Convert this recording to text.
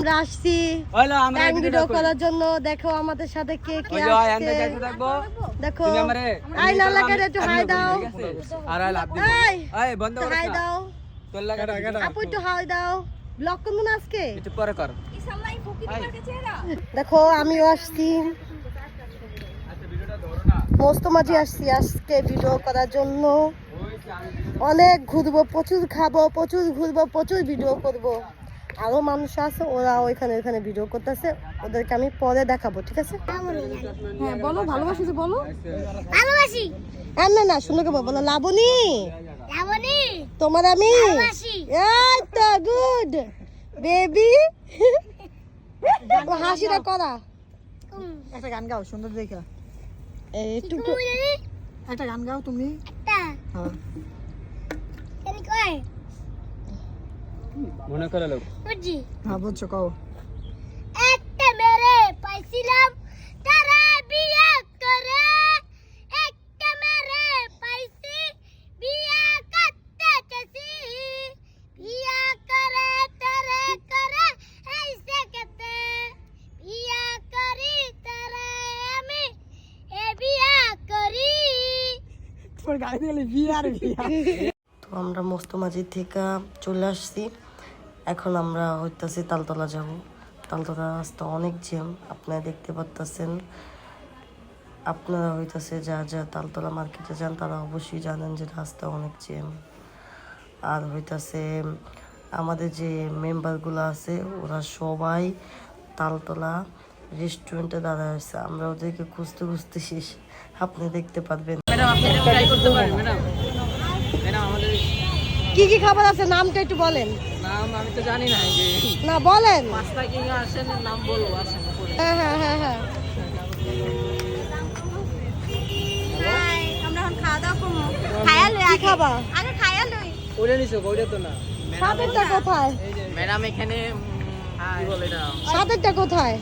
আমরা আসছি ভিডিও করার জন্য। দেখো আমাদের সাথে কে কে আসছে। দেখো আয়না লাগারে একটু হাই দাও। হাই দাও আপু, একটু হাই দাও। ব্লগ করবো না আজকে, একটু পরে কর। দেখো আমিও আসছি, মস্ত মাঝি আসছি আজকে ভিডিও করার জন্য। অনেক ঘুরবো, প্রচুর খাবো, প্রচুর ঘুরবো, প্রচুর ভিডিও করবো। আরো মানুষ আছে, ওরা ওইখানে ভিডিও করতেছে, ওদেরকে আমি পরে দেখাবো, ঠিক আছে? হ্যাঁ বলো, ভালোবাসি যে বলো। ভালোবাসি না না, শুনে কে বলো। লাবণী, লাবণী তোমার আমি এইতো গুড বেবি। হাসিটা করা। একটা গান গাও সুন্দর দেখে। একটু একটা গান গাও তুমি। মনে করে লোক বুঝি। হ্যাঁ বুঝছো, কও। একটা মেরে পাইছিলাম তারা বিয়ে করে, একটা মেরে পাইছি বিয়ে করতেছি, বিয়ে করে তেরে করে এইসে কেতে, বিয়ে করি তেরে আমি এ বিয়ে করি। তোর গাড়ি দিলে বিয়ে আর বিয়ে। তো আমরা মস্ত মাঝি থেকে চলে আসছি। এখন আমরা হইতাছি তালতলা যাব। তালতলা রাস্তা অনেক জ্যাম, আপনারা দেখতে পাচ্ছেন। আপনারা হইতাছে যা যা তালতলা মার্কেটে যান তারা অবশ্যই জানেন যে রাস্তা অনেক জ্যাম। আর হইতাছে আমাদের যে মেম্বারগুলো আছে ওরা সবাই তালতলা রেস্টুরেন্টে দাঁড়ায় আছে। আমরা ওদেরকে খুঁজতে খুঁজতে শেষ, আপনি দেখতে পারবেন। কি কি খাবার আছে নামটা একটু বলেন। নাম আমি তো জানি না, না বলেন। পাস্তা কিং আসেন, নাম বলবো আসেন। হ্যাঁ হ্যাঁ হ্যাঁ হ্যাঁ। আমরা এখন খাওয়া দাওয়া করবো। খায়া লই কি খাবা? আগে খায়া লই। ওটা নিছো, ওটা তো না। সাদেরটা কোথায়? ম্যাডাম এখানে কি বলে এটা, সাদেরটা কোথায়?